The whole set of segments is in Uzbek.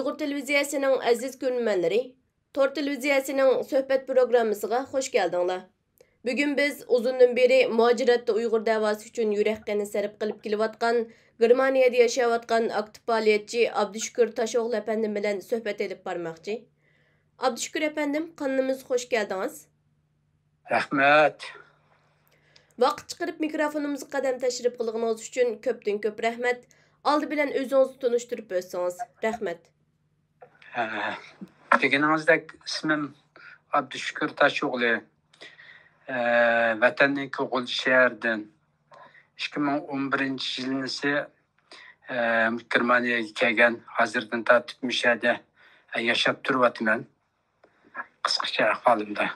Uyghur Televiziyasining aziz ko'rmanlari, Tor Televiziyasining suhbat programmasiga xush keldinglar. Bugun biz uzundan beri muaciratda Uyghur davası üçün yürek qani sarf qilib kelayotgan Germaniyada yaşayotgan aktiv faaliyetçi Abdüşkür Taşoğlu efendim bilan suhbat edip barmoqchi. Abdüşkür efendim, kanalımız hoş geldiniz. Rahmet. Vaqt chiqarib mikrofonimizga qadam tashrif qilganingiz uchun ko'pdan ko'p rahmat. Oldi bilan o'zingizni tanishtirib o'tsangiz. Rahmat. Deganimizdek ismim Abdüşkür Taşoğlu. Vatanning Ko'g'il shahardan 2011 yilnisi Germaniyaga kelgan, hozirdan tartib mishada yashab turyapman. Qisqacha ahvolimda.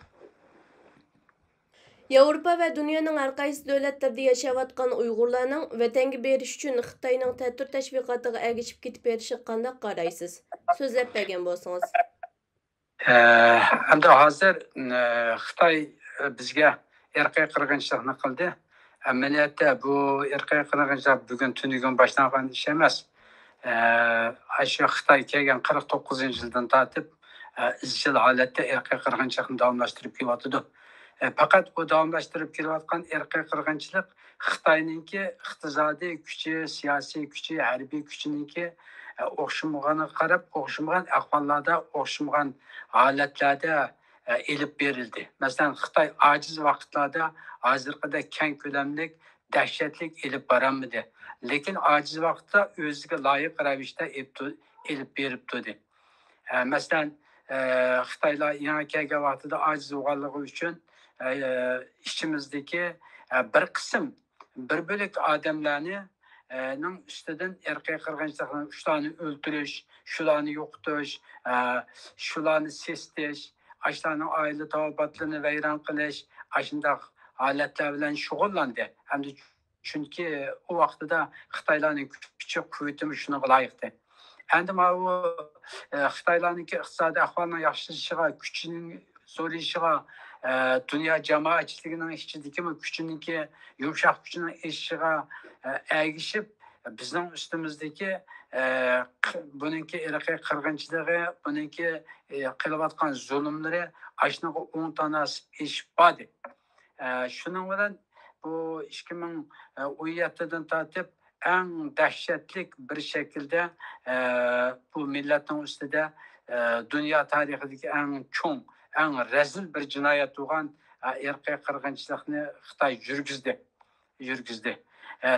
Yevropa ve dünyanın her qaysi devletlerinde yaşayotgan Uyg'urlarning vatanga berish uchun Xitoyning ta'tir tashviqotiga ergishib ketib berishi qanday qaraysiz? So'zlab bergan bo'lsangiz. Endi hozir Xitoy bizga irqiy qirg'inchilikni qildi. Amaliyotda bu irqiy qirg'inchilik bugun tunigun boshlangan ish emas. Shu Xitoy kelgan 49-yildan tortib izchil holatda irqiy qirg'inchilikni davomlashtirib kelyapti. Fakat bu davomlashtirib kelayotgan irqiy qirg'inchilik Xitoyninki iqtisodiy kuchi, siyosiy kuchi, harbiy kuchininki o'xshamagani qarab, o'xshamagan ahvollarda, o'xshamagan holatlarda elib berildi. Masalan, Xitoy ojiz vaqtlarda hozirgidek keng ko'lamlik, dahshatlik elib borolmadi. Lekin ojiz vaqtda o'ziga loyiq ravishda elib beribdi. Masalan, Xitoylar yangi kelgan vaqtida ojiz bo'lganligi uchun ichimizdagi bir qism, bir bo'lik odamlarni ustidan irqiy qirg'inchilikni, shularni o'ldirish, shularni yo'qotish, shularni sestish, shularning oila tavobatlarini vayron qilish, shunday holatlar bilan shug'ullandi. Hamda chunki u vaqtida Xitoylarning kuchi, quvvati shunga loyiqdi. Endi bu Xitoylarning iqtisodiy ahvolining yaxshilashishiga, kuchining zo'rayishiga, dünya jamoatchiligining ichidagi kuchininki yumshoq kuchining eshishiga ergishib, bizning ustimizda buningki irqiy qirg'inchiligi, buningki qilayotgan zulmlari ashnaga o'ng tanasib eshib bordi. Shuning bilan bu 2017dan tortib eng dahshatlik bir shaklda bu millatning ustida dunyo tarixidagi eng cho'ng, eng rezil bir jinoyat bo'lgan irqiy qirg'inchilikni Xitoy yurgizdi.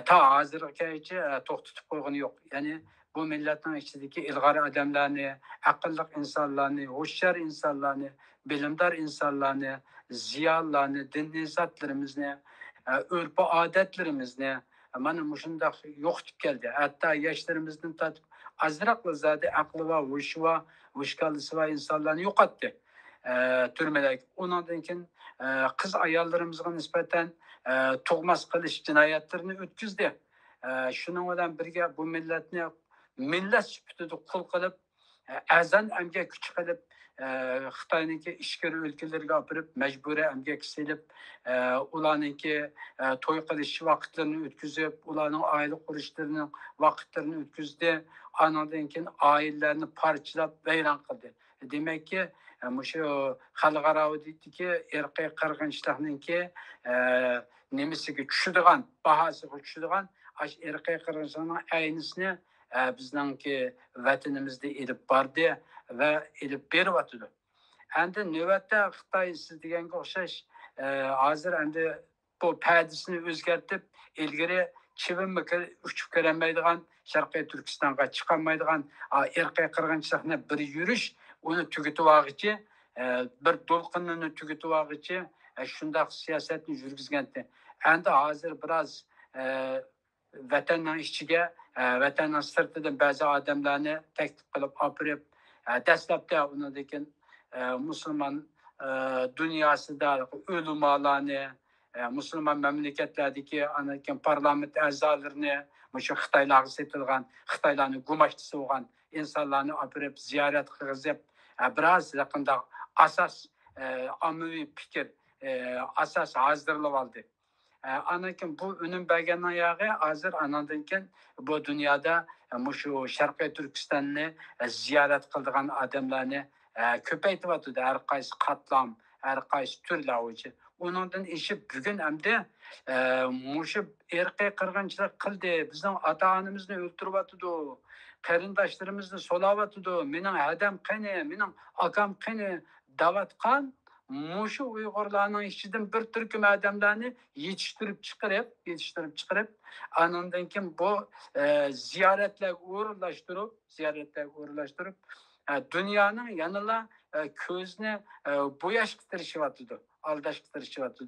Ta hozirgacha to'xtatib qo'ygani yo'q. Ya'ni bu millatning ichidagi ilg'or odamlarni, aqlli insonlarni, hushyor insonlarni, bilimdor insonlarni, ziyolilarni, diniy zotlarimizni, urf odatlarimizni mana shunday yo'qotib keldi. Hatto yoshlarimizdan tortib azroqli zodi aqli va hushkallisi va insonlarni yo'qotdi. Türmelek. Ondan keyin qiz ayollarimizga nisbatan tug'mas qilish jinoyatlarini o'tkazdi. Shuning bilan birga bu millatni millat sifatida qul qilib, azan amga kuch qilib, Xitoyniki ishkari o'lkalarga olib majburiy amgak silib, ularniki to'y qilish vaqtlarini o'tkazib, ularning oila qurishlarining vaqtlarini o'tkazdi. Ondan keyin oilalarni parchalab vayron qildi. Demakki, shu xalqarodagi irqiy qirg'inchilikninki nimasiga tushadigan, bahosiga tushadigan irqiy qirg'inchilikning aynısini bizningki vatanimizda elib bordi va elib beryapti. Endi navbatda Xitoy siz deganga o'xshash hozir endi bu pardasini o'zgartib, ilgari chivimmi uchib ko'rolmaydigan, Sharqiy Turkistonga chiqolmaydigan irqiy qirg'inchilikni bir yurish, uni tugatib olg'ichi, bir to'lqinni tugatib olg'ichi shunday siyosatni yurgizgandi. Endi hozir biroz vatanning ichiga, vatanning sirtidan ba'zi odamlarni taklif qilib olib, dastlabda undan musulmon dunyosida ulamolarni, musulmon mamlakatlardagi anakin parlament a'zolarini, shu Xitoylarga setilgan, Xitoylarni gumashchisi bo'lgan insonlarni olib ziyorat qilib, biroz yaqinda asos ommaviy fikr, asos hozirlab oldi. Anakin bu ünüm bergenden yağı hazır anandan bu dünyada şu Şarkı Türkistan'ı ziyaret kıldığın adamlarını köpeytip atıdı. Her kaysı katlam, her kaysı türlü avucu. Onundan işi bugün hem de muşu erkeğe kırgınçılık kıldı. Bizim ata-anamızı öldürüp atıdı. Qarindoshlarimizni so'lavatidi. Mening hadam qani, mening akam qani davatqan mushu Uyg'urlarning ichidan bir turkum odamlarni yetishtirib chiqarib, anandan keyin bu ziyoratlarga o'rinlashtirib, dunyoning yanala ko'zni bo'yashga tirishyapti, aldashga tirishyapti.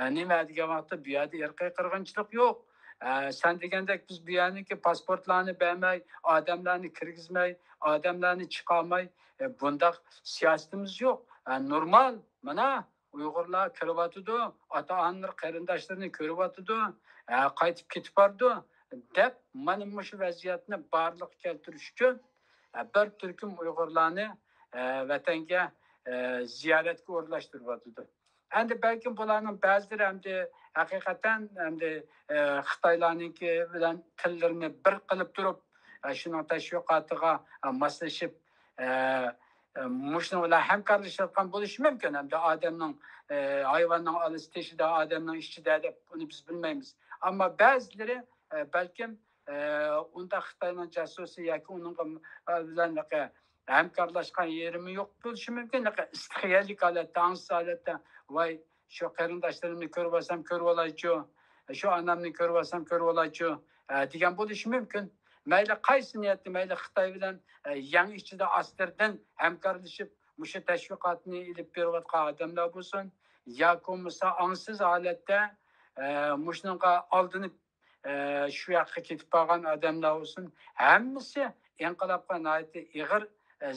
Nima degan vaqtda bu yerda irqiy qirg'inchilik yo'q. Sen degandek biz bu yerdeki pasportlarını vermey, adamlarını kirgizmey, adamlarını çıkarmay, bunda siyasetimiz yok. Normal, mana Uygurlar kırıvatıdı, ata-anlar qarindoshlarını körüvatıdı, qaytib ketib bardı, deb mana shu vaziyatni barliq keltirish uchun bir turkum Uygurlarni vatanga ziyoratga o'rinlashtiryapti. Endi belki bularning ba'zilari hamda hakikaten hamda Xitoylarniki bilan tillarini bir qilib turib, shuning tashviqotiga moslashib, shuni bilan hamkorlashayotgan bo'lishi mumkin. Hamda odamning hayvonning olis teshida, odamning ichida deb buni biz bilmaymiz. Ammo ba'zilari balkim unda Xitoyning jasusi yoki uning bilan hamkorlashgan yerimi yo'q bo'lishi mumkin. Istixiyalik holatda, angsiz holatda voy shu qarindoshlarimni ko'rib olsam ko'rib olaychu, shu onamni ko'rib olsam ko'rib olaychu degan bo'lishi mumkin. Mayli qaysi niyatda, mayli Xitoy bilan yangi ichida astirdan hamkorlashib mushu tashviqotni ilib berayotgan odamlar bo'lsin, yoki bo'lmasa angsiz holatda mushunga oldinib shu yoqqa ketib qolgan odamlar bo'lsin, hammasi inqilobga ig'ir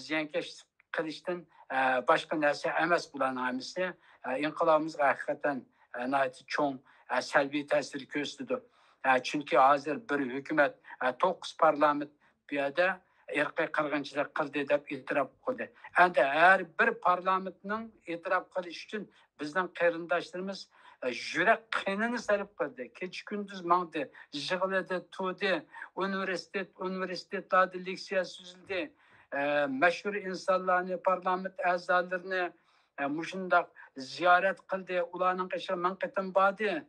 ziyankesh qilishdan boshqa narsa emas. Bularning hammasi inqilobimizga haqiqatan cho'ng salbiy ta'sir ko'rsatdi. Chunki hozir bir hukumat 9 parlament bu yerda irqiy qirg'inchilik qildi deb e'tirof qildi. Endi har bir parlamentning e'tirof qilish uchun bizning qarindoshlarimiz yurak qinini sarf qildi. Kecha kunduz mangdi, yig'iladi, to'di, universitetlarda leksiya so'zildi. Mashhur insonlarni, parlament a'zolarini mushundaq ziyorat qildi. Ularning qishi ming qatim bordi.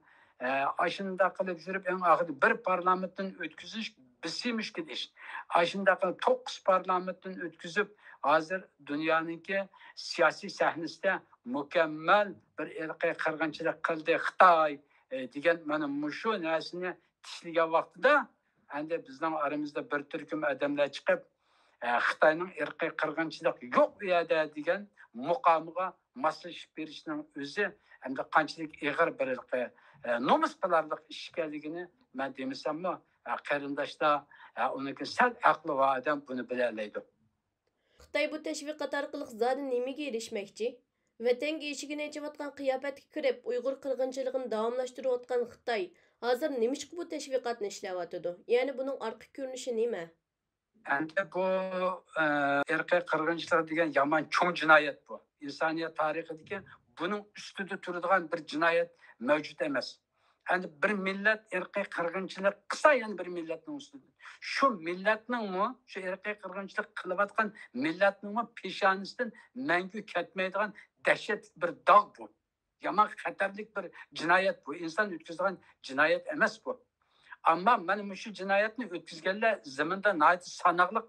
Aşında qilib yurib eng oxirida bir parlamentdan o'tkazish bisimish ish. Aşında qilib 9 parlamentdan o'tkazib, hozir dunyoningki siyosiy sahnasida mukammal bir irqiy qirg'inchilik qildi Xitoy degan mana shu narsani tishlagan vaqtida endi bizning aramizda bir turkum odamlar chiqib Xitoyning irqiy qirg'inchilik yo'q u yerda degan muqomiga moslashib berishning o'zi hamda qanchalik ig'ir bir nomus qilarliq ish ekanligini men demasammi, qarindoshlar uniki sal aqli va odam buni bilalaydi. Xitoy bu tashviqot orqali zodi nimaga erishmoqchi? Vatanga eshigini ochayotgan qiyofatga kirib, Uyg'ur qirg'inchiligini davomlashtirayotgan Xitoy hozir nima bu tashviqotni ishlayotidi? Ya'ni buning orqa ko'rinishi nima? Endi bu irqiy qirg'inchilik degan yomon cho'ng jinoyat bu. İnsaniyat tarixidagi buning ustida turadigan bir jinoyat mavjud emas. Endi bir millat irqiy qirg'inchilik qilsa, yana bir millatning ustida. Shu millatningmi, shu irqiy qirg'inchilik qilayotgan millatningmi peshonasidan mangu ketmaydigan dahshat bir dog' bu. Yomon xatarlik bir jinoyat bu. Inson o'tkazadigan jinoyat emas bu. Ammo mana shu jinoyatni o'tkazganlar zaminda sanoqli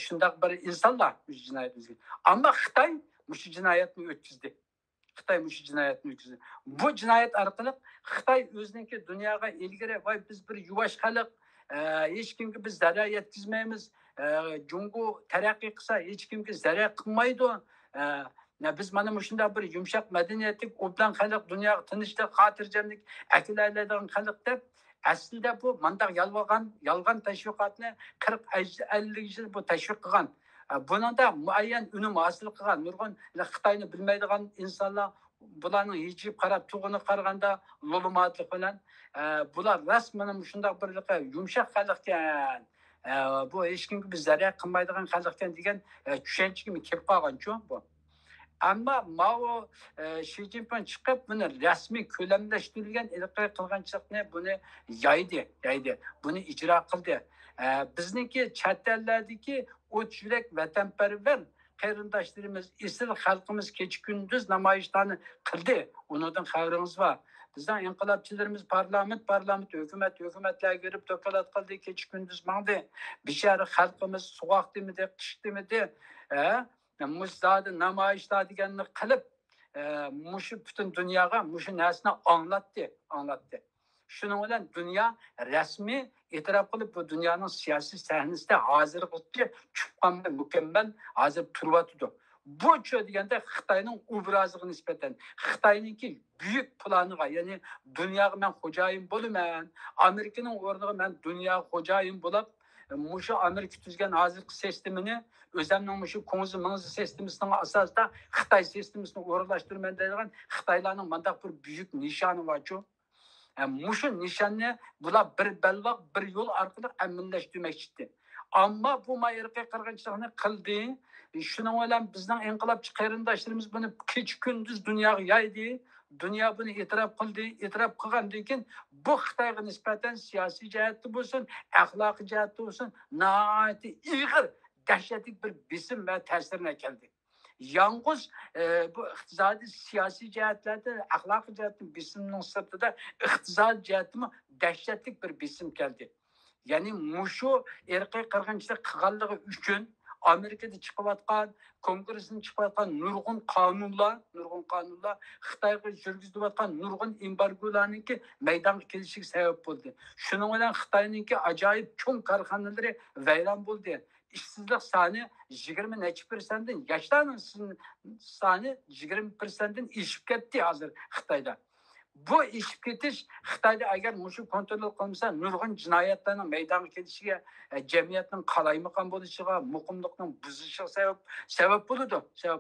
shundoq bir insonlar shu jinoyat o'tkazgan. Ammo Xitoy shu jinoyatni o'tkazdi. Bu jinoyat orqali Xitoy o'ziniki dunyoga ilgari voy biz bir yuvosh xalq, hech kimga biz zarar yetkazmaymiz. Jungo taraqqiy qilsa hech kimga zarar qilmaydi. Biz mana shunday bir yumshoq madaniyatlik obdan xalq, dunyoga tinchlik, xotirjamlik akilaydigan xalq deb aslida bu mandaq yolg'on tashviqotni 40-50 yil bu tashviq qilgan. Bununda muayyan ünüm hosil qilgan nurg'un Xitoyni bilmaydigan insonlar bularning yechib qarab tug'ini qaraganda lo'limadlik bilan bular rasman shunday bir yumshoq xalq ekan. Bu hech kimga biz zarar qilmaydigan xalq ekan degan tushunchaga kelib qolgan-ku bu. Ama Mao Xi Jinping chiqib buni rasmiy ko'lamlashtirilgan irqiy qirg'inchilikni buni yaydi. Buni ijro qildi. Bizniki chet ellardagi o't yurak vatanparvar qarindoshlarimiz, esil xalqimiz kecha kunduz namoyishlarni qildi. Unidan xabaringiz bor. Bizning inqilobchilarimiz parlament hukumatlarga berib dokalat qildi, kecha kunduz mangdi. Bishara xalqimiz sovuqdimidi, qishdimidi, muzladi namoyishlar deganni qilib, mushu butun dunyoga mushu narsani anglatdi. Shuning bilan dunyo rasmiy e'tirof qilib, bu dunyoning siyosiy sahnasida hozirgacha chiqqan mukammal hozir turyapti. Bu chu deganda Xitoyning obraziga nisbatan, Xitoyninki buyuk planiga, ya'ni dunyoga men xo'jayin bo'laman, Amerikaning o'rniga men dunyoga xo'jayin bo'lib, mushu Amerika tuzgan hozirgi sistemini o'zimning mushu ko'ngzi mingzi sistemasining asosida Xitoy sistemasini o'rnatishtiraman degan Xitoylarning mandaq bir buyuk nishoni bor-ku. Mushu nishonni bular bir balvoq bir yo'l orqali amallashtırmoqchi. Ammo bu irqiy qirg'inchilikni qildi. Shuning bilan bizning inqilobchi qarindoshlarimiz buni kech kunduz dunyoga yaydi. Dunyo buni e'tirof qildi. E'tirof qilgandan keyin bu Xitoyga nisbatan siyosiy jihatda bo'lsin, axloqiy jihatda bo'lsin, nihoyatda ig'ir, dahshatli bir besim va ta'sirni keldi. Yalnız bu iqtisodiy siyosiy jihatlarda, axloqiy jihatdan besimning sirtida iqtisodiy jihatdan dahshatli bir besim keldi. Ya'ni mushu irqiy qirg'inchilik qilganligi uchun Amerikada chiqayotgan, kongressdan chiqayotgan nurg'un qonunlar Xitoyga yurgizilayotgan nurg'un embargolarningki maydonga kelishiga sabab bo'ldi. Shuning bilan Xitoyninki ajoyib cho'ng korxonalari vayron bo'ldi. İşsizlik sani 20% yaşlarının sani 20%'den işip ketdi hazır Xitoyda. Bu işip ketiş Xitoyda agar mushu kontrol qilmasa nurg'un jinoyatlarning maydonga kelishiga, jamiyatning qalaymagan bo'lishiga, muqimlikning buzishiga sabab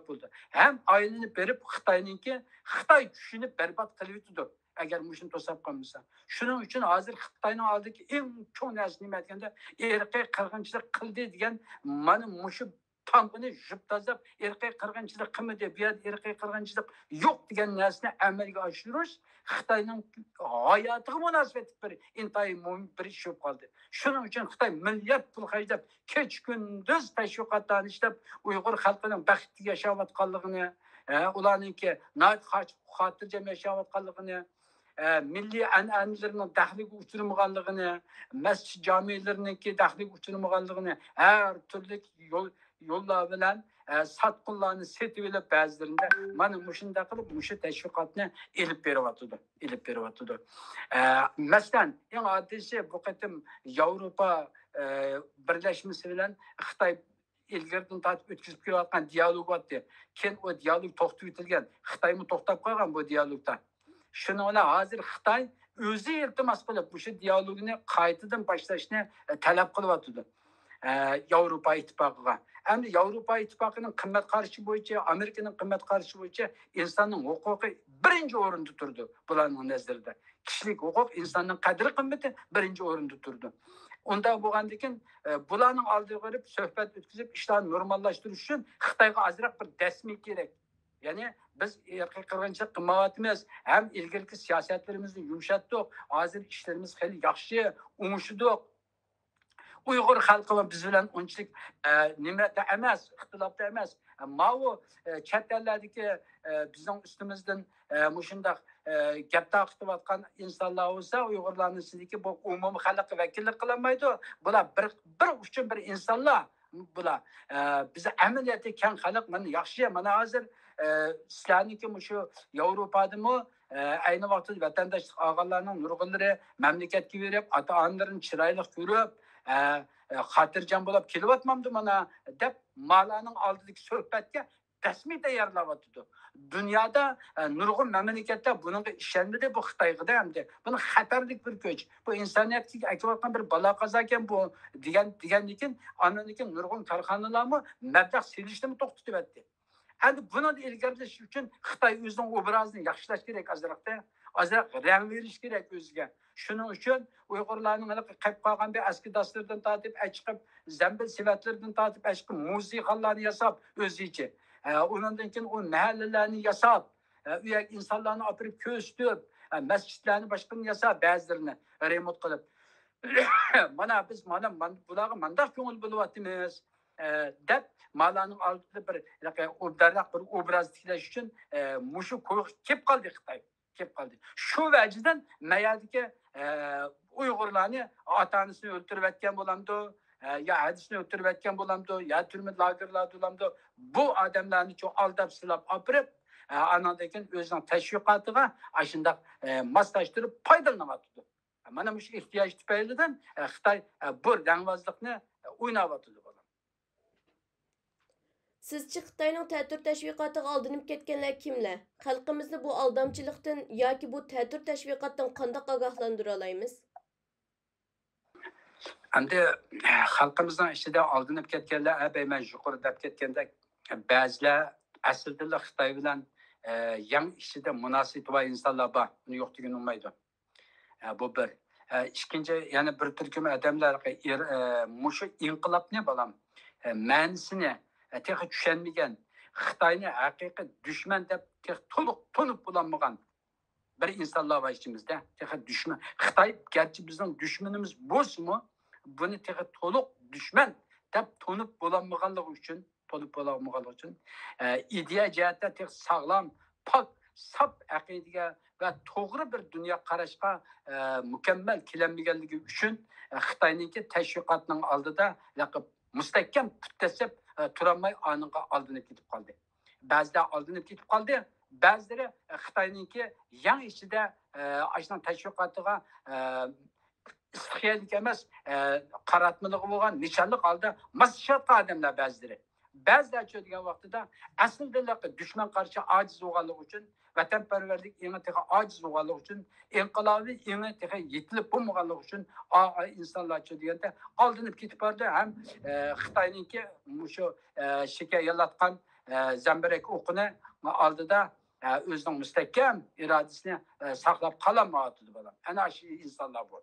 bo'ldi. Ham aylanib berib Xitoy kuchini barbod qilib o'tdi. Agar mushuni to'sab qolmasa. Shuning uchun hozir Xitoyning oldidagi eng cho'ng narsa nima deganda irqiy qirg'inchilik qildi degan mana mushu tampini yuzib tazlab irqiy qirg'inchilik qilmadi, bu yerda irqiy qirg'inchilik yo'q degan narsani amalga oshirish Xitoyning hayotiga munosabatli bir intayin muhim bir ish bo'lib qoldi. Shuning uchun Xitoy milliard pul xarjlab kech kunduz tashviqotlarni ishlab Uyg'ur xalqining baxtli yashayotganligini, ularningki xotirjam yashayotganligini, milliy an'analarning daxliga uchirmaganligini, masjid jamiylarininki daxliga uchirmaganligini har turli yo'llar bilan sotqinlarni setib olib ba'zilarida mana mushunda qilib mushu tashviqotni elib beryapti. Masalan, eng oddiysi bu qatim Yevropa birlashmasi bilan Xitoy ilgaridan tortib o'tkazib kelayotgan dialog bor. Keyin o dialog to'xtatib o'tilgan. Xitoymi to'xtab qolgan bu dialogda. Shuning bilan hozir Xitoy o'zi iltimos qilib bu dialogni qaytadan boshlashni talab qilyapti. Yevropa ittifoqiga. Endi Yevropa ittifoqining qimmat qarashi bo'yicha, Amerikaning qimmat qarashi bo'yicha insonning huquqi birinchi o'rinda turdi bularning nazarida. Kishilik huquq, insonning qadri qimmati birinchi o'rinda turdi. Unda bo'lgandan keyin bularning oldiga borib suhbat o'tkazib ishlarni normallashtirish uchun Xitoyga ozroq bir dasmiy kerak. Ya'ni biz irqiy qirg'inchilik qilmayapmiz, ham ilgirki siyosatlarimizni yumshatdik, hozir ishlarimiz xeyli yaxshi, o'ngishdik. Uyg'ur xalqi va biz bilan unchalik nimada emas, ixtilofda emas. Mao chet ellardagi bizning ustimizdan mushundaq gap taqitayotgan insonlar bo'lsa, Uyg'urlarning siziki bu umumiy xalqqa vakillik qilolmaydi. Bular bir uchun bir insonlar. Bular biz amaliyotda keng xalq, mana yaxshi, mana hozir sizlarniki shu Yevropadami ayni vaqtda vatandoshlik olganlarning nurg'unlari mamlakatga berib, ota-onalarini chiroyli ko'rib, xotirjam bo'lib kelyapmamdi mana deb malaning oldidagi suhbatga rasmiy tayyorlayapti. Dunyoda nurg'un mamlakatlar bunga ishonmadi, bu Xitoyga hamda buni xatarlik bir kuch. Bu insoniyatga akayotgan bir balo qazo ekan bu degandan ananikin nurg'un korxonalarmi mablag' selishni to'xtatib etdi. Endi buni ilgarilash uchun Xitoy o'zining obrazini yaxshilash kerak, azroq rang berish kerak o'ziga. Shuning uchun Uyg'urlarning qilib qolgan bir eski dasturdan tortib chiqib, zambil sifatlardan tortib chiqib musiqalarni yasab o'zicha Ondan keyin o mahallalarni yasab, u yer insonlarni olib ko'stib, masjidlarni boshqani yasab, ba'zilarini remont qilib. Mana biz bularga mandaq ko'ngil bo'lyapmiz. Deb malaning oldida bir obdaraq bir obraz tiklash uchun mushu kelib qoldi Xitoy. Kelib qoldi. Shu vajidan mayadagi Uyg'urlarni ota-onasini o'ltirib atgan bo'lamdi, ya hadisni o'ltirib atgan bo'lamdi, ya turma lagerlarda bo'lamdi. Bu odamlarni cho aldab silab olib, anandakin o'zining tashviqotiga ashundaq moslashtirib foydalanyapti. Mana shu ehtiyoj tufaylidan Xitoy bu rangvozlikni o'ynayapti. Sizce Xitayning ta'tir tashviqotiga aldanib ketganlar kimlar? Xalqimizni bu aldamchilikdan yoki bu ta'tir tashviqotdan qanday ogohlantira olamiz? Endi xalqimizning ichida aldanib ketganlar, abayman yuqori deb ketganda ba'zilar aslida Xitoy bilan yang ichida munosabat va insonlar bor, uni yo'q degan olmaydi. Bu bir. İkinci, yani bir turkum odamlar mushu inqilobni balam ma'nosini texi tushunmagan, Xitoyni haqiqiy dushman deb to'liq to'nib bo'lmagan bir insonlar bor ichimizda. Texi dushman. Xitoy garchi bizning dushmanimiz bo'lsa-mu, buni texi to'liq dushman deb to'nib bo'lmaganligi uchun, ideya jihatda texi sog'lom, pok, sap aqidaga ve to'g'ri bir dunyo qarashga mukammal kelinmaganligi uchun Xitoyninki tashviqotning oldida mustahkam puttasib turolmay oninga oldinib ketib qoldi. Ba'zilar oldinib ketib qoldi, ba'zilari Xitoyninki yang ichida ashuna tashviqotiga istixiyalik emas, qaratmalik bo'lgan nishonlik holda mas'uliyatli odamlar ba'zilari. Ba'zilar degan vaqtida aslida dushman qarshi ojiz bo'lganligi uchun, vatanparvarlik eng texi ojiz bo'lganligi uchun, inqilobiy eng texi yetilib bo'lmaganligi uchun insonlar deganda oldinib ketib bordi. Ham Xitoyninki shu shika yalatgan zambirak o'qini oldida o'zining mustahkam irodasini saqlab qololmayapti bolam. Ana shu insonlar bu.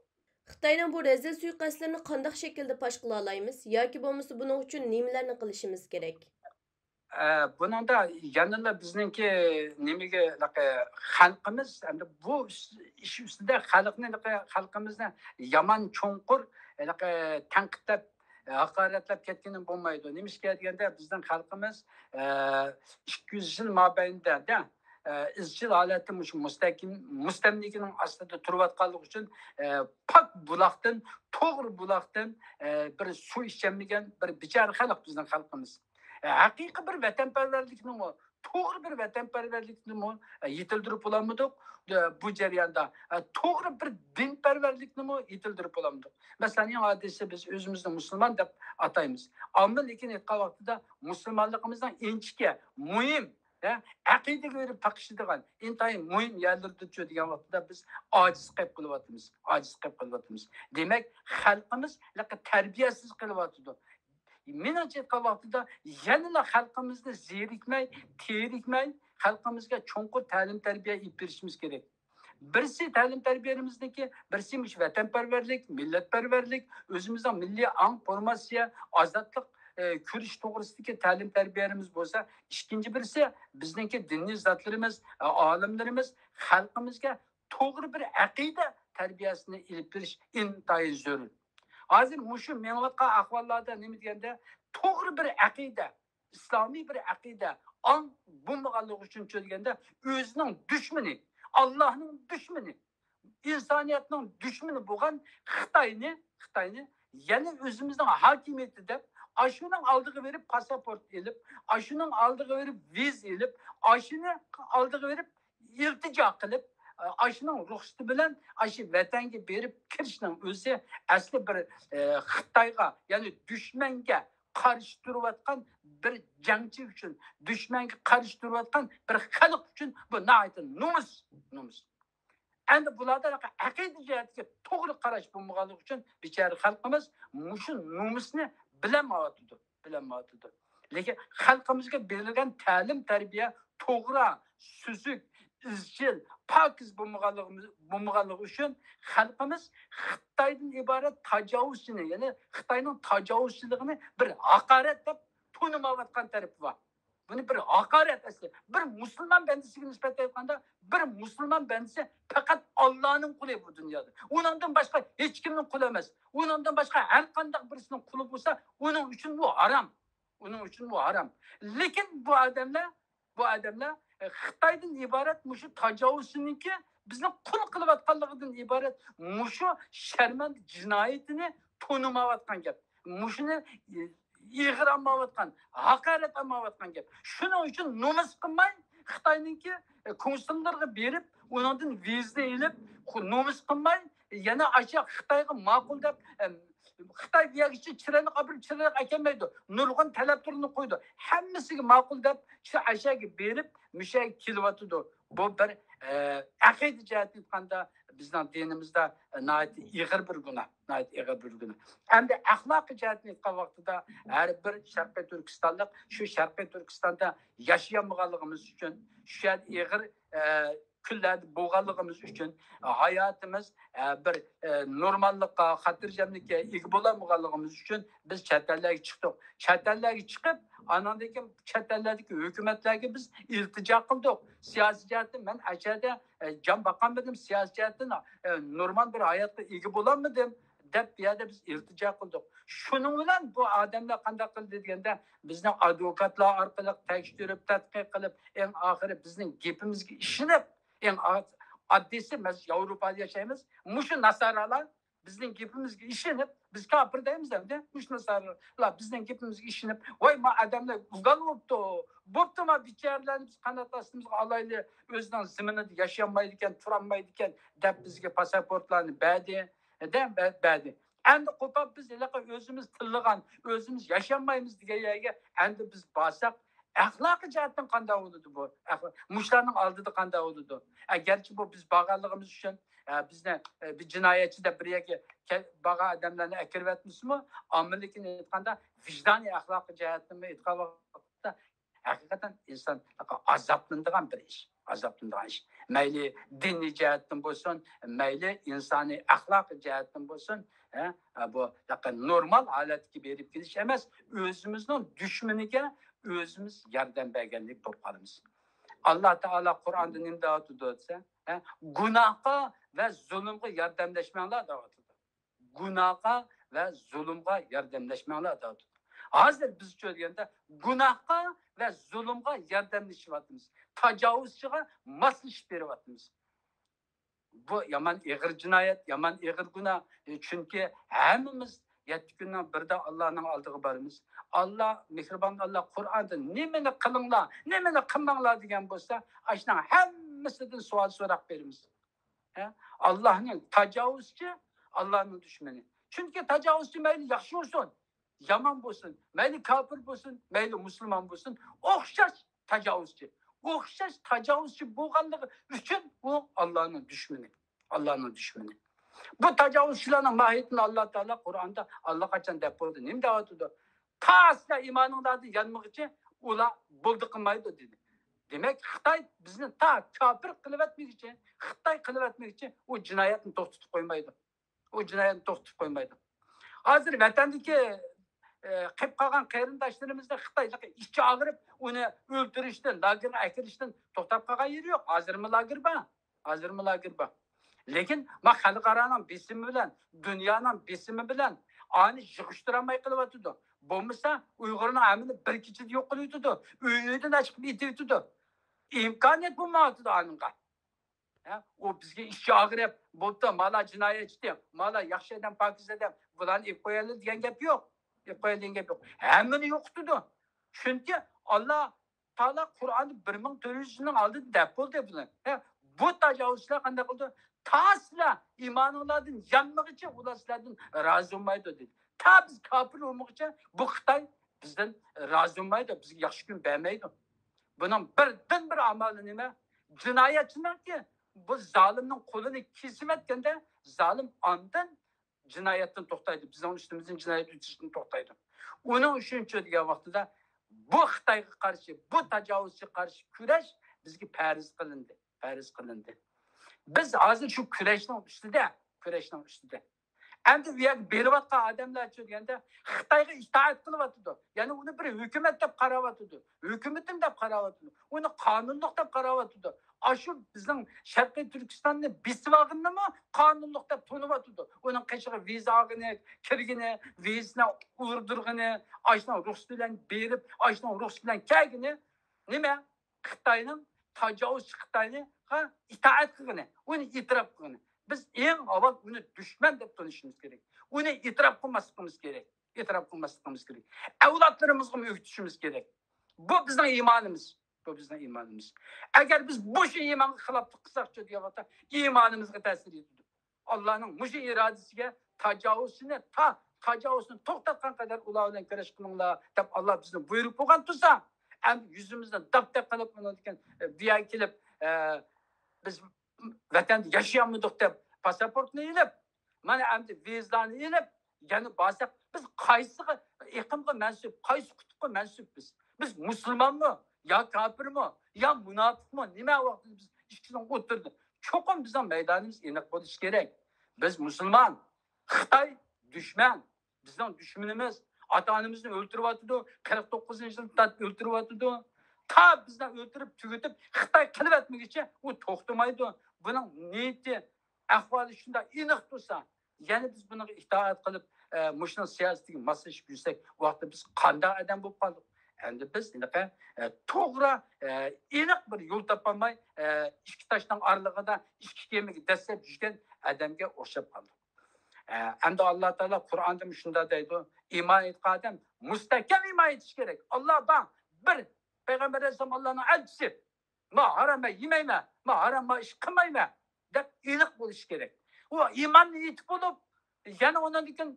Xitoyning bu rezil suiqasdlarini qanday shaklda fosh qila olamiz yoki bo'lmasa buning uchun nimalarni qilishimiz kerak? Bununda yanında bizningki nimaga xalqimiz endi bu ish ustida xalqimizni yomon cho'nqur tanqidlab haqoratlab ketganim bo'lmaydi. Nimishga deganda bizning xalqimiz 200 yil mobaynida izchil holatda mustamlikaning ostida turayotganligi uchun pok buloqdan, to'g'ri buloqdan bir suv ichmagan bir bichara xalq bizning xalqimiz. Haqiqiy bir vatanparvarlikni to'g'ri bir vatanparvarlikni yetildirib bo'lamidik. Bu jarayonda to'g'ri bir dinparvarlikni yetildirib bo'lamidik. Masalan, hadisi biz o'zimizni musulmon deb ataymiz. Ammo lekin aytgan vaqtida musulmonligimizning inchki muhim aqidaga verib taqishadigan intayin muhim yerlarda degan vaqtida biz ojiz qilib qilyapmiz. Demak, xalqimiz tarbiyasiz qilyapti. Menimcha aytgan vaqtida yanada xalqimizni zerikmay, terikmay, xalqimizga cho'nqur ta'lim-tarbiya berishimiz kerak. Birisi ta'lim-tarbiyamizniki, birisi vatanparvarlik, millatparvarlik, o'zimizning milliy ong, formatsiya, ozodlik kurish to'g'risidagi ta'lim-tarbiyamiz bo'lsa, ikkinchi birisi bizningki diniy zotlarimiz, olimlarimiz xalqimizga to'g'ri bir aqida tarbiyasini ilib berish intayin zarur. Hozir shu menvatgan ahvollarda nima deganda to'g'ri bir aqida, islomiy bir aqida ong bo'lmaganligi uchun deganda o'zining dushmani, Allohning dushmani, insoniyatning dushmani bo'lgan Xitoyni yana o'zimizning hokimiyati deb ashuning oldiga verib pasaport elib, ashuning oldiga verib viz elib, ashuni oldiga verib iltijo qilib, ashuning ruxsati bilan aşı vatanga berib kirishning o'zi asli bir Xitoyga, ya'ni dushmanga qarshi turayotgan bir jangchi uchun, dushmanga qarshi turayotgan bir xalq uchun bu nihoyatda nomus. Endi bularda aqida jihatiga to'g'ri qarash bo'lmaganligi uchun bechara xalqimiz shu nomusni bilamayotdi. Lekin xalqimizga berilgan ta'lim-tarbiya to'g'ri, suzuk, izchil, pokiz bo'lmaganligi uchun xalqimiz Xitoydan iborat tajovuzchini, ya'ni Xitoyning tajovuzchiligini bir haqorat deb to'nimayotgan tarafi bor. Buni bir hakaret etsin. Bir Müslüman bendisiga nisbet aytganda, bir Müslüman bendisi fakat Allah'ın kulu bu dünyada. Ondan başka hiç kimin kulu emas. Ondan başka her qanday birisinin kulu olsa, onun için bu haram. Onun için bu haram. Lekin bu adamlar Xitoydan iborat mushu tajovuzninki bizni qul qilayotganligidan iborat mushu sharmand jinoyatini to'nimayotgan gap. Mushuni ig'ir olmayotgan, haqorat olmayotgan gap. Shuning uchun nomus qilmay Xitoyninki konsullarga berib, undan viza olib, nomus qilmay yana aşağı Xitoyga ma'qul deb Xitoy deyishi chirani qabul chirani akelmaydi. Nurg'un talablarni qo'ydi. Hammasiga ma'qul deb shu aşağı berib, mushay kelyotdi. Bu bir aqida jihatdan aytganda bizning dinimizda ig'ir bir gunoh, ig'ir bir gunoh. Hamda axloqiy jihatdan aytgan vaqtida har bir Sharqiy Turkistonlik shu Sharqiy Turkistonda yashayanmaganligimiz uchun, shu ig'ir kunlarda bo'lganligimiz uchun hayotimiz bir normallikqa, xotirjamlikka ega bo'lolmaganligimiz uchun biz chet ellarga chiqdik. Chet ellarga chiqib, anandagi chet ellardagi hukumatlarga biz iltijo qildik. Siyosiy jihatdan men achada jon boqolmadim, siyosiy jihatdan normal bir hayotga ega bo'lolmadim deb bu yerda biz iltijo qildik. Shuning bilan bu odamlar qanday qildi deganda, bizning advokatlar orqali tekshirib, tadqiq qilib, eng oxiri bizning gapimizga ishonib, eng oddiysi biz Yevropada yashaymiz. Mushu nasaralar bizning gapimizga ishonib, biz kafir deymiz endi. Mushu nasaralar bizning gapimizga ishonib, voy ma odamlar ugal bo'pti ma bicharalarni biz qanot ostimizga olayli, o'zining ziminida yashamaydi ekan, turolmaydi ekan deb bizga pasaportlarni berdi. Endi qo'pab biz o'zimiz tillagan, o'zimiz yashamaymiz degan yerga endi biz borsak, axloqiy jihatdan qanday bo'ladi bu? Mushlarning oldida qanday bo'ladi? Agarchi bu biz bag'anligimiz uchun bizni bir jinoyatchi deb bir yerga bag'a odamlarni akirvatmismi? Omillikni aytganda vijdoniy axloqiy jihatdan aytgan vaqtda haqiqatan inson azoblanadigan bir ish. Azoblanadigan ish. Mayli diniy jihatdan bo'lsin, mayli insoniy axloqiy jihatdan bo'lsin, bu normal holatga berib kelish emas, o'zimizning dushmaniga özümüz yerden bergenlik bo'lib qolamiz. Alloh taolo Qur'onda nima deyapti desa, gunohga va zulmga yordamlashmanglar deyapti. Gunohga va zulmga yordamlashmanglar deyapti. Hozir biz ko'rganda gunohga va zulmga yordamlashyapmiz. Tajovuzchiga moslashib beryapmiz. Bu yaman ig'ir jinoyat, yaman ig'ir gunoh. Chunki hammamiz 7 kundan birda Allah'ın aldığı barımız. Allah, Mihriban Allah Kur'an'da nemeni kılınlar, nemeni kılmanglar degan bo'lsa, aşnan hemmisinden sual sorak berimiz. Allah'ın tajavuzchi, Allah'ın düşmanı. Çünkü tajavuzchi mayli yaxshi olsun, yaman bo'lsin, mayli kafir bo'lsin, mayli Müslüman bo'lsin, o'xshash tajavuzchi. O'xshash tajavuzchi bo'lganligi uchun bu Allah'ın düşmanı. Allah'ın düşmanı. Bu tajovuzchilarning mohiyatini Alloh taolo Qur'onda allaqachon deb qo'ydi. Nima deyapti? Ta asla imoninglarni yanmag'icha ular bo'ldi qilmaydi dedi. Demak, Xitoy bizni ta kafir qilib etmoqchi, Xitoy qilib etmoqchi, u jinoyatni to'xtatib qo'ymaydi. U jinoyatni to'xtatib qo'ymaydi. Hozir vatandagi qilib qolgan qarindoshlarimizni Xitoyga ichi og'rib, uni o'ldirishdan, lagerga akirishdan to'xtab qolgan yeri yo'q. Hozirmi lager bor? Hozirmi lager bor? Lekin ma xalqaroning besimi bilan, dunyoning besimi bilan ani yig'ishtiramay qilyotdi. Bo'lmasa Uyg'urning amini bir kechada yo'q qilyotdi. Uydan chiqib ketayotdi. İmkoniyat bo'lmayotdi aninga. O bizga ishi og'rib, bo'pti, mala jinoyatchi, mala yaxshi odam, pokiz odam, bularni ib qo'yaylik degan gap yo'q. Ib qo'yaylik gap yo'q. Hammani yo'qitdi. Chunki Alloh taolo Qur'onni 1400 yilning oldida deb bo'ldi buni. Bu tajovuzchilar qanday qildi? Tasla imoninglardan yanmag'icha ular sizlardan rozi bo'lmaydi dedi. Ta biz kafir bo'lmoqcha bu Xitoy bizdan rozi bo'lmaydi, bizga yaxshi kun bermaydi. Bunun bir amali nima? Jinoyatchilarki bu zolimning qo'lini kesib etganda zolim ondan jinoyatdan to'xtaydi. Bizning ustimizdan jinoyat o'tishdan to'xtaydi. Uning uchinchi degan vaqtida bu Xitoyga qarshi, bu tajovuzchiga qarshi kurash bizga farz qilindi. Farz qilindi. Biz hozir shu kurashning ustida. Endi bu yerga beriyotgan odamlar turganda Xitoyga itoat qilyotdi. Ya'ni uni bir hukumat deb qarayotdi. Hukumatim deb qarayotdi. Uni qonunliq deb qarayotdi. Aşı bizning Sharqiy Turkistonni besibog'inimi qonunliq deb to'niyotdi. Uning qishig'i viza olgani, kirgini, vizani urdirgini, ashno ruxsat bilan berib, ashno ruxsat bilan kelgini nima? Xitoyning tajovuz Xitoyga itoat qilgani, uni e'tirof qilgani. Biz eng avval uni dushman deb tanishimiz kerak. Uni e'tirof qilmasligimiz kerak. E'tirof qilmasligimiz kerak. Avlodlarimizga o'rgatishimiz kerak. Bu bizning iymonimiz. Bu bizning iymonimiz. Agar biz bu iymonga xiloflik qilsakchi deyapti, iymonimizga ta'sir etadi. Allohning mush irodasiga tajovuzini to'xtatgan qadar ular bilan kurash qilinglar deb Alloh bizni buyurib qo'ygan tursa, ham yuzimizdan dab-dab qilib bo'ladigan bu yerga kelib biz vatanda yashayolmadik deb pasportni ilib, mana endi vizani ilib, yana borsak biz qaysi iqlimga mansub, qaysi qutbga mansubmiz? Biz musulmonmi, yo kofirmi, yo munofiqmi? Nima vaqtda biz ikkisidan o'tirdi? Cho'qim bizning maydonimiz aniq bo'lishi kerak. Biz musulmon, Xitoy dushman, bizning dushmanimiz. Ota-onamizni o'ltiryapti, 49-yilda o'ltiryapti. Ta bizdan o'ltirib tugatib Xitoy qilib etmaguncha u to'xtamaydi. Buning niyati, ahvoli shunday aniq tursa, yana biz buni itoat qilib, mushning siyosatiga moslashib yursak, vaqtda biz qanday odam bo'lib qoldik? Endi biz to'g'ri aniq bir yo'l topolmay, ikki toshning oralig'ida ikki kemaga dastlab yurgan odamga o'xshab qoldik. Endi Alloh taolo Qur'onda shunda deydi, iymon etgan odam mustahkam iymon etish kerak. Alloh bor bir Peygamber Aleyhisselam Allah'ın elçisi. Ma harama yemayman, ma harama ish qilmayman deb aniq bo'lish kerak. U iymonni yetib bo'lib, yana undan keyin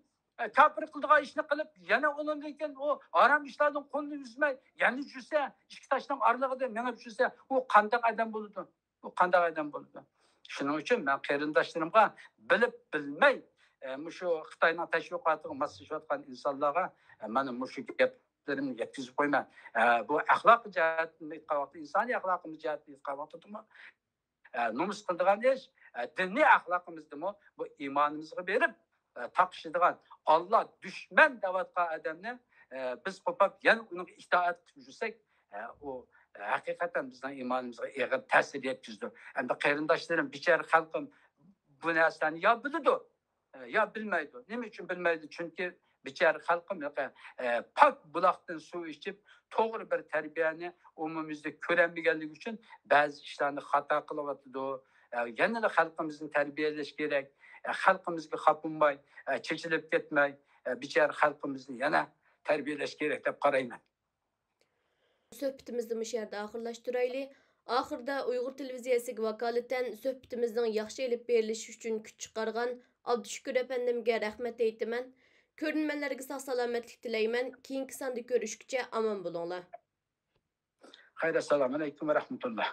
kafir qildigan ishni qilib, yana undan keyin u harom ishlardan qo'lini uzmay, yana yursa, ikki toshning oralig'ida menib yursa, u qanday odam bo'ladi? U qanday odam bo'ladi? Shuning uchun men qarindoshlarimga bilib bilmay, shu Xitoyning tashviqotiga moslashayotgan insonlarga mana shu gaplarni yetkazib qo'yman. Bu axloq jihatdan aytgan insoniy axloqimiz jihatdan aytgan nomus qildigan ish, diniy axloqimizdimi bu iymonimizga berib taqishadigan Alloh dushman deyotgan odamni biz qo'pab yana uning itoat qilib yursak, u haqiqatan bizning iymonimizga og'ir ta'sir yetkazdi. Endi qarindoshlarim, bichora xalqim bu narsani yo biladi, yo bilmaydi. Nima uchun bilmaydi? Chunki bichara xalqim pok buloqdan suv ichib, to'g'ri bir tarbiyani umumimizda ko'rolmaganligi uchun ba'zi ishlarni xato qilyapti. Yana xalqimizni tarbiyalash kerak. Xalqimizga xapunmay, chechilib ketmay, bichara xalqimizni yana tarbiyalash kerak deb qarayman. Söhbətimizni bu yerdə axırlaşdıraylı. Axırda Uyğur televiziyasiga vakolatan söhbətimizning yaxshi elib berilishi uchun kuch chiqargan Abdushukur efendimga rahmat aytaman. Ko'rinmanlarga sog'-salomatlik tilayman. Keyingi sonda ko'rishguncha omon bo'linglar. Xayr, assalomu alaykum va rahmatulloh.